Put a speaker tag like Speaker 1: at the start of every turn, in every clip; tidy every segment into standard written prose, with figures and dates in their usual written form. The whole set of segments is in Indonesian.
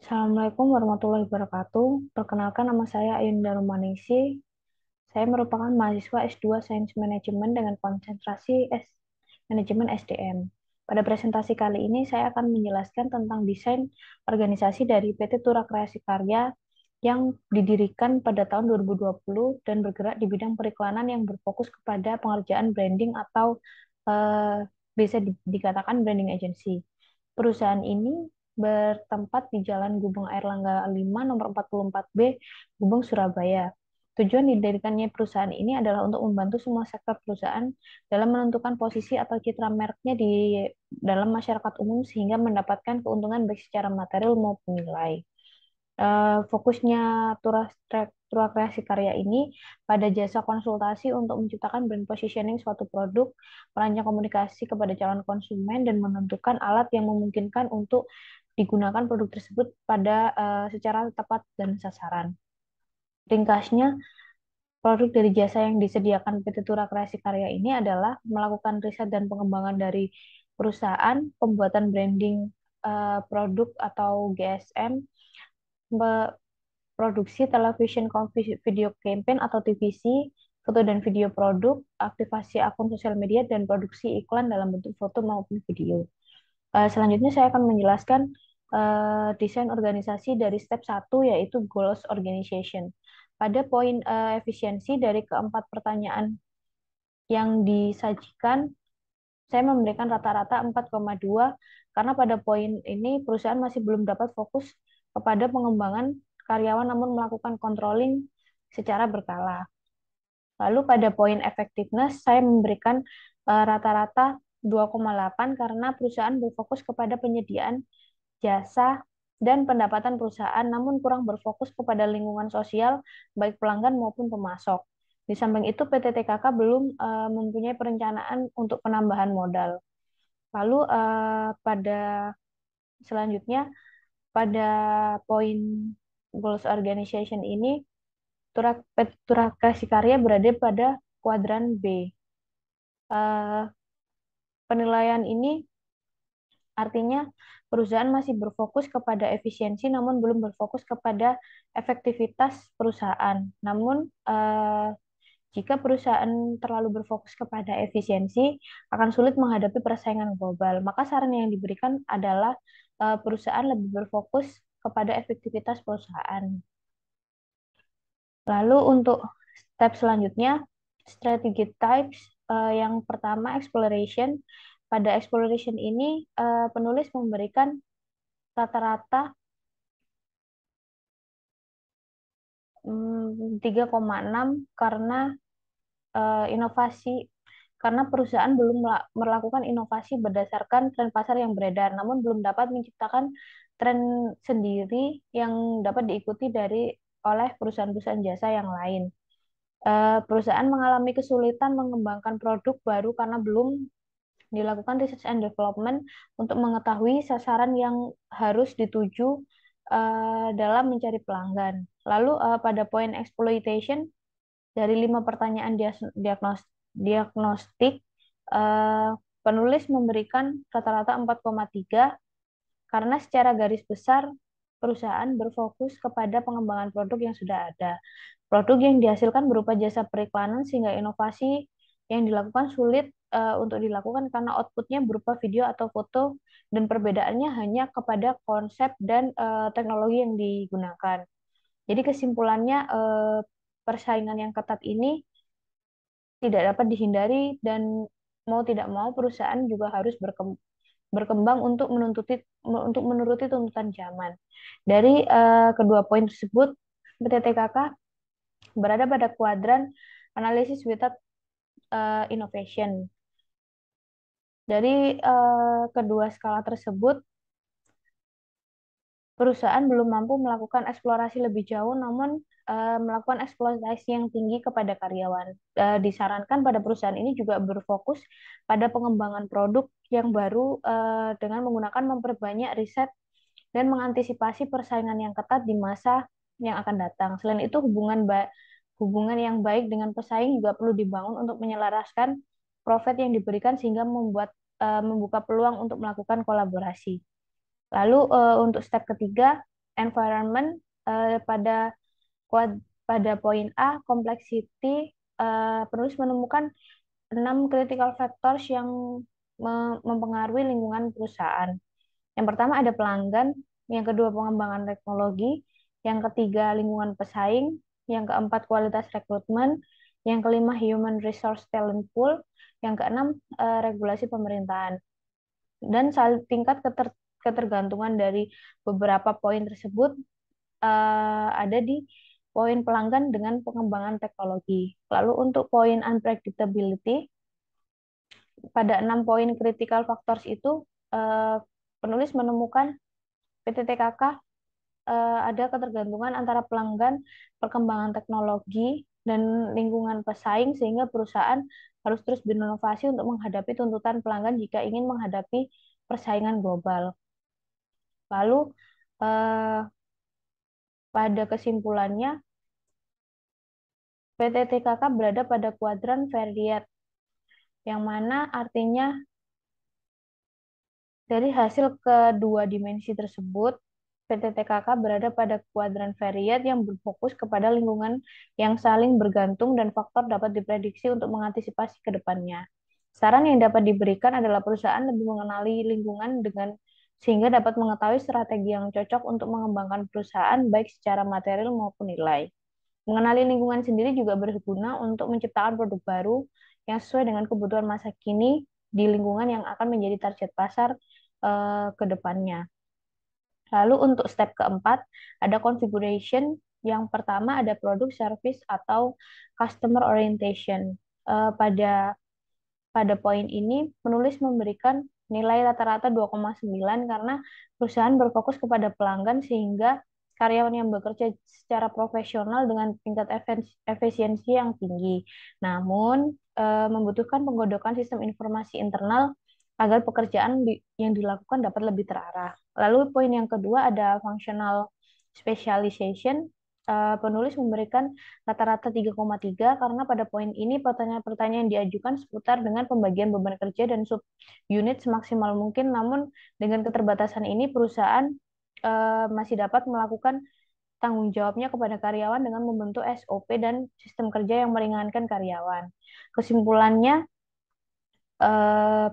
Speaker 1: Assalamualaikum warahmatullahi wabarakatuh. Perkenalkan nama saya Ayunda Rumanisi. Saya merupakan mahasiswa S2 Sains Manajemen dengan konsentrasi Manajemen SDM. Pada presentasi kali ini saya akan menjelaskan tentang desain organisasi dari PT Tura Kreasi Karya yang didirikan pada tahun 2020 dan bergerak di bidang periklanan yang berfokus kepada pengerjaan branding atau bisa dikatakan branding agency. Perusahaan ini bertempat di Jalan Gubeng Airlangga 5 nomor 44B, Gubeng, Surabaya. Tujuan didirikannya perusahaan ini adalah untuk membantu semua sektor perusahaan dalam menentukan posisi atau citra mereknya di dalam masyarakat umum sehingga mendapatkan keuntungan baik secara material maupun nilai. Fokusnya Tura Kreasi Karya ini pada jasa konsultasi untuk menciptakan brand positioning suatu produk, merancang komunikasi kepada calon konsumen, dan menentukan alat yang memungkinkan untuk digunakan produk tersebut pada secara tepat dan sasaran. Ringkasnya, produk dari jasa yang disediakan PT Tura Kreasi Karya ini adalah melakukan riset dan pengembangan dari perusahaan, pembuatan branding produk atau GSM, produksi television video campaign atau TVC, foto dan video produk, aktivasi akun sosial media, dan produksi iklan dalam bentuk foto maupun video. Selanjutnya saya akan menjelaskan desain organisasi dari step 1 yaitu goals organization. Pada poin efisiensi dari keempat pertanyaan yang disajikan, saya memberikan rata-rata 4,2 karena pada poin ini perusahaan masih belum dapat fokus kepada pengembangan karyawan namun melakukan controlling secara berkala. Lalu pada poin effectiveness saya memberikan rata-rata 2,8 karena perusahaan berfokus kepada penyediaan jasa dan pendapatan perusahaan namun kurang berfokus kepada lingkungan sosial baik pelanggan maupun pemasok. Di samping itu PT TKK belum mempunyai perencanaan untuk penambahan modal. Lalu pada selanjutnya pada poin goals organization ini Tura Kasih Karya berada pada kuadran B. Eh, Penilaian ini artinya perusahaan masih berfokus kepada efisiensi namun belum berfokus kepada efektivitas perusahaan. Namun jika perusahaan terlalu berfokus kepada efisiensi akan sulit menghadapi persaingan global. Maka saran yang diberikan adalah perusahaan lebih berfokus kepada efektivitas perusahaan. Lalu untuk step selanjutnya, strategic types. Yang pertama, exploration. Pada exploration ini, penulis memberikan rata-rata 3,6 karena inovasi, karena perusahaan belum melakukan inovasi berdasarkan tren pasar yang beredar, namun belum dapat menciptakan tren sendiri yang dapat diikuti oleh perusahaan-perusahaan jasa yang lain. Perusahaan mengalami kesulitan mengembangkan produk baru karena belum dilakukan research and development untuk mengetahui sasaran yang harus dituju dalam mencari pelanggan. Lalu pada poin exploitation, dari 5 pertanyaan diagnostik, eh, penulis memberikan rata-rata 4,3 karena secara garis besar perusahaan berfokus kepada pengembangan produk yang sudah ada. Produk yang dihasilkan berupa jasa periklanan sehingga inovasi yang dilakukan sulit untuk dilakukan karena outputnya berupa video atau foto dan perbedaannya hanya kepada konsep dan teknologi yang digunakan. Jadi kesimpulannya persaingan yang ketat ini tidak dapat dihindari dan mau tidak mau perusahaan juga harus berkembang untuk menuruti tuntutan zaman. Dari kedua poin tersebut, PTTKK berada pada kuadran analisis without innovation. Dari kedua skala tersebut, perusahaan belum mampu melakukan eksplorasi lebih jauh, namun melakukan eksploitasi yang tinggi kepada karyawan. Disarankan pada perusahaan ini juga berfokus pada pengembangan produk yang baru dengan menggunakan memperbanyak riset dan mengantisipasi persaingan yang ketat di masa yang akan datang. Selain itu, hubungan yang baik dengan pesaing juga perlu dibangun untuk menyelaraskan profit yang diberikan sehingga membuka peluang untuk melakukan kolaborasi. Lalu untuk step ketiga, environment pada pada poin A, complexity, penulis menemukan 6 critical factors yang mempengaruhi lingkungan perusahaan. Yang pertama ada pelanggan, yang kedua pengembangan teknologi, yang ketiga lingkungan pesaing, yang keempat kualitas rekrutmen, yang kelima human resource talent pool, yang keenam regulasi pemerintahan. Dan tingkat ketergantungan dari beberapa poin tersebut ada di poin pelanggan dengan pengembangan teknologi. Lalu untuk poin unpredictability, pada 6 poin critical factors itu eh, penulis menemukan PTTKK ada ketergantungan antara pelanggan, perkembangan teknologi, dan lingkungan pesaing sehingga perusahaan harus terus berinovasi untuk menghadapi tuntutan pelanggan jika ingin menghadapi persaingan global. Lalu eh, pada kesimpulannya PTTKK berada pada kuadran variat, yang mana artinya dari hasil kedua dimensi tersebut, PTTKK berada pada kuadran variat yang berfokus kepada lingkungan yang saling bergantung dan faktor dapat diprediksi untuk mengantisipasi ke depannya. Saran yang dapat diberikan adalah perusahaan lebih mengenali lingkungan sehingga dapat mengetahui strategi yang cocok untuk mengembangkan perusahaan baik secara material maupun nilai. Mengenali lingkungan sendiri juga berguna untuk menciptakan produk baru yang sesuai dengan kebutuhan masa kini di lingkungan yang akan menjadi target pasar ke depannya. Lalu untuk step keempat, ada configuration. Yang pertama ada produk, service, atau customer orientation. Pada poin ini, penulis memberikan nilai rata-rata 2,9 karena perusahaan berfokus kepada pelanggan sehingga karyawan yang bekerja secara profesional dengan tingkat efisiensi yang tinggi. Namun, membutuhkan penggodokan sistem informasi internal agar pekerjaan yang dilakukan dapat lebih terarah. Lalu poin yang kedua ada functional specialization. Penulis memberikan rata-rata 3,3 karena pada poin ini pertanyaan-pertanyaan yang diajukan seputar dengan pembagian beban kerja dan subunit semaksimal mungkin, namun dengan keterbatasan ini perusahaan masih dapat melakukan tanggung jawabnya kepada karyawan dengan membentuk SOP dan sistem kerja yang meringankan karyawan. Kesimpulannya, eh,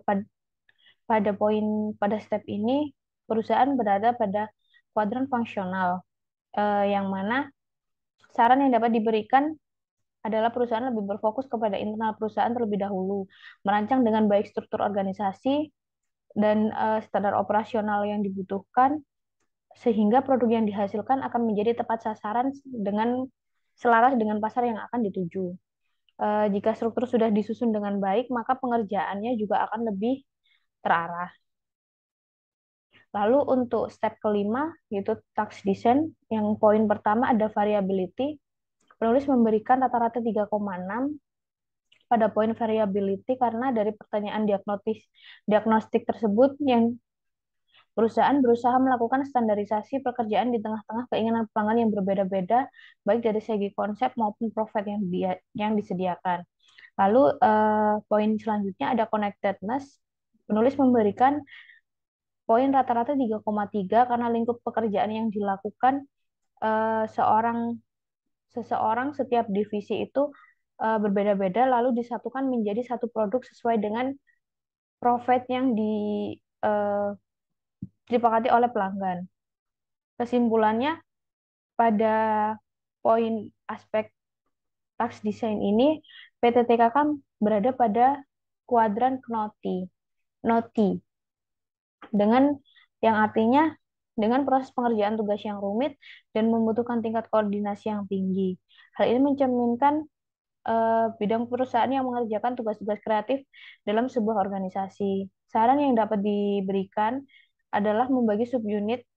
Speaker 1: pada step ini perusahaan berada pada kuadran fungsional, yang mana saran yang dapat diberikan adalah perusahaan lebih berfokus kepada internal perusahaan terlebih dahulu, merancang dengan baik struktur organisasi dan standar operasional yang dibutuhkan, sehingga produk yang dihasilkan akan menjadi tepat sasaran dengan selaras dengan pasar yang akan dituju. Jika struktur sudah disusun dengan baik, maka pengerjaannya juga akan lebih terarah. Lalu untuk step kelima, yaitu task design, yang poin pertama ada variability. Penulis memberikan rata-rata 3,6 pada poin variability karena dari pertanyaan diagnostik tersebut yang perusahaan berusaha melakukan standarisasi pekerjaan di tengah-tengah keinginan pelanggan yang berbeda-beda, baik dari segi konsep maupun profit yang disediakan. Lalu poin selanjutnya ada connectedness. Penulis memberikan poin rata-rata 3,3 karena lingkup pekerjaan yang dilakukan seseorang setiap divisi itu berbeda-beda lalu disatukan menjadi satu produk sesuai dengan profit yang eh, disepakati oleh pelanggan. Kesimpulannya, pada poin aspek tax design ini, PTTK kan berada pada kuadran Noti, dengan yang artinya dengan proses pengerjaan tugas yang rumit dan membutuhkan tingkat koordinasi yang tinggi. Hal ini mencerminkan bidang perusahaan yang mengerjakan tugas-tugas kreatif dalam sebuah organisasi. Saran yang dapat diberikan adalah membagi subunit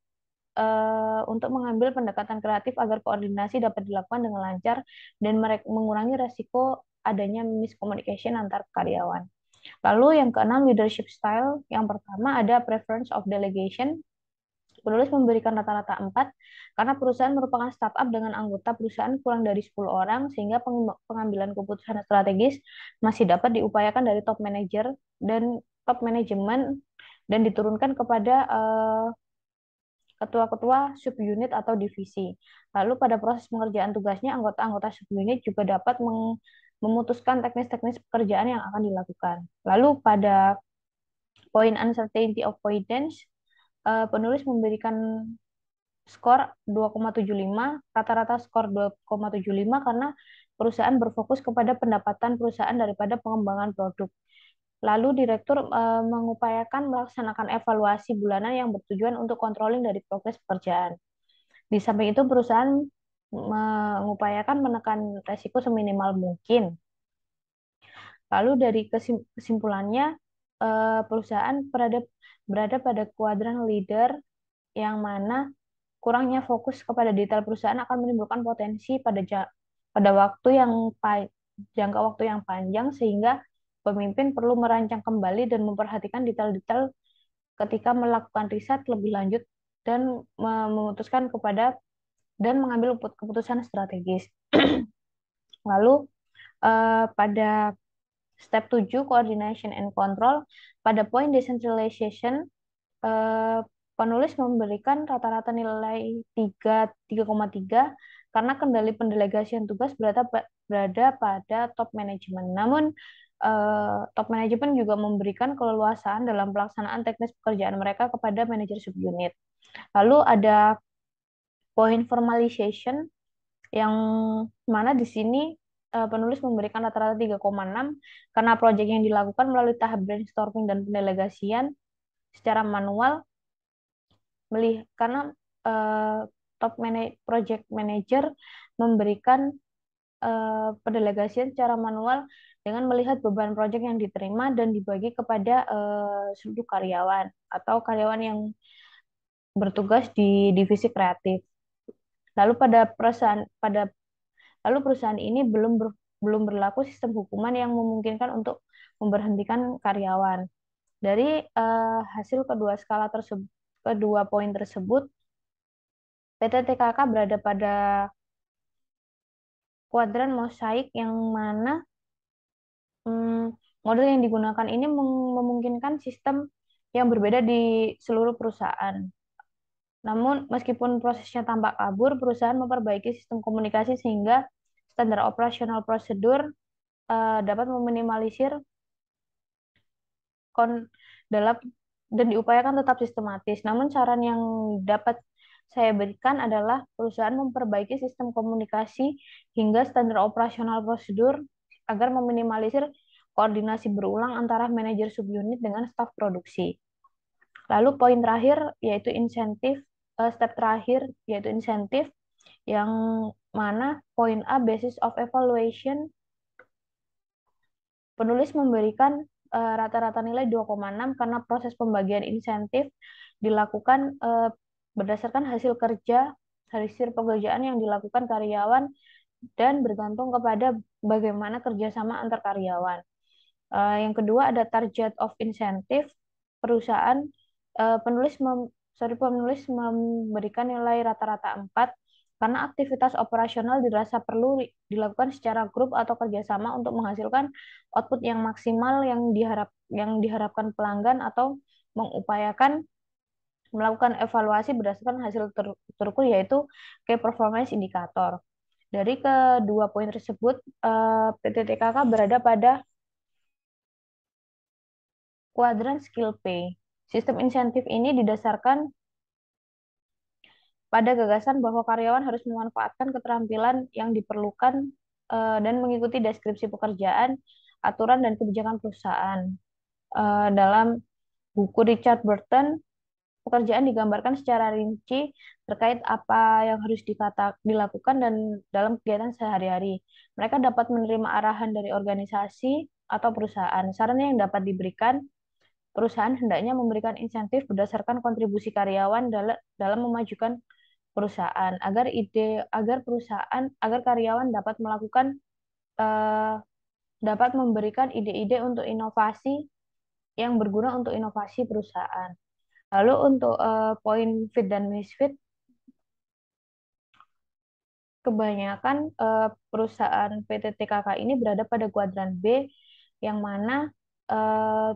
Speaker 1: untuk mengambil pendekatan kreatif agar koordinasi dapat dilakukan dengan lancar dan mengurangi resiko adanya miscommunication antar karyawan. Lalu yang keenam, leadership style. Yang pertama ada preference of delegation. Penulis memberikan rata-rata 4 karena perusahaan merupakan startup dengan anggota perusahaan kurang dari 10 orang sehingga pengambilan keputusan strategis masih dapat diupayakan dari top manager dan top manajemen dan diturunkan kepada ketua-ketua subunit atau divisi. Lalu pada proses pengerjaan tugasnya, anggota-anggota subunit juga dapat memutuskan teknis-teknis pekerjaan yang akan dilakukan. Lalu pada poin uncertainty avoidance, penulis memberikan skor 2,75, rata-rata skor 2,75 karena perusahaan berfokus kepada pendapatan perusahaan daripada pengembangan produk. Lalu direktur mengupayakan melaksanakan evaluasi bulanan yang bertujuan untuk controlling dari progres pekerjaan. Di samping itu perusahaan mengupayakan menekan resiko seminimal mungkin. Lalu dari kesimpulannya, perusahaan berada pada kuadran leader yang mana kurangnya fokus kepada detail perusahaan akan menimbulkan potensi pada waktu yang jangka waktu yang panjang, sehingga pemimpin perlu merancang kembali dan memperhatikan detail-detail ketika melakukan riset lebih lanjut dan memutuskan dan mengambil keputusan strategis. Lalu pada step 7 coordination and control, pada poin decentralization, penulis memberikan rata-rata nilai 3,3 karena kendali pendelegasian tugas berada pada top management. Namun top management juga memberikan keleluasaan dalam pelaksanaan teknis pekerjaan mereka kepada manajer subunit. Lalu ada poin formalization yang mana di sini penulis memberikan rata-rata 3,6 karena proyek yang dilakukan melalui tahap brainstorming dan pendelegasian secara manual, karena project manager memberikan pendelegasian secara manual dengan melihat beban proyek yang diterima dan dibagi kepada seluruh karyawan atau karyawan yang bertugas di divisi kreatif. Lalu perusahaan ini belum berlaku sistem hukuman yang memungkinkan untuk memberhentikan karyawan. Dari hasil kedua poin tersebut, PT TKK berada pada kuadran mosaik yang mana model yang digunakan ini memungkinkan sistem yang berbeda di seluruh perusahaan. Namun, meskipun prosesnya tampak kabur, perusahaan memperbaiki sistem komunikasi sehingga standar operasional prosedur dapat meminimalisir dalam dan diupayakan tetap sistematis. Namun saran yang dapat saya berikan adalah perusahaan memperbaiki sistem komunikasi hingga standar operasional prosedur agar meminimalisir koordinasi berulang antara manajer subunit dengan staf produksi. Lalu poin terakhir yaitu step terakhir yaitu insentif, yang mana poin A, basis of evaluation, penulis memberikan rata-rata nilai 2,6 karena proses pembagian insentif dilakukan berdasarkan hasil pekerjaan yang dilakukan karyawan dan bergantung kepada bagaimana kerjasama antar karyawan. Yang kedua ada target of incentive. Penulis memberikan nilai rata-rata 4 karena aktivitas operasional dirasa perlu dilakukan secara grup atau kerjasama untuk menghasilkan output yang maksimal yang diharapkan pelanggan, atau mengupayakan melakukan evaluasi berdasarkan hasil terukur yaitu key performance indicator. Dari kedua poin tersebut, PT TKK berada pada kuadran skill pay. Sistem insentif ini didasarkan pada gagasan bahwa karyawan harus memanfaatkan keterampilan yang diperlukan dan mengikuti deskripsi pekerjaan, aturan, dan kebijakan perusahaan. Dalam buku Richard Burton, pekerjaan digambarkan secara rinci terkait apa yang harus dilakukan dan dalam kegiatan sehari-hari. Mereka dapat menerima arahan dari organisasi atau perusahaan. Saran yang dapat diberikan, perusahaan hendaknya memberikan insentif berdasarkan kontribusi karyawan dalam memajukan perusahaan agar karyawan dapat memberikan ide-ide untuk inovasi yang berguna untuk inovasi perusahaan. Lalu untuk poin fit dan misfit, kebanyakan perusahaan PT TKK ini berada pada kuadran B, yang mana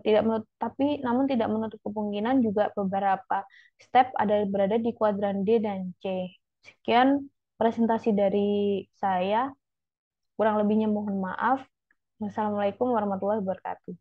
Speaker 1: tidak menutup, tapi namun tidak menutup kemungkinan juga beberapa step ada berada di kuadran D dan C. Sekian presentasi dari saya. Kurang lebihnya mohon maaf. Wassalamualaikum warahmatullahi wabarakatuh.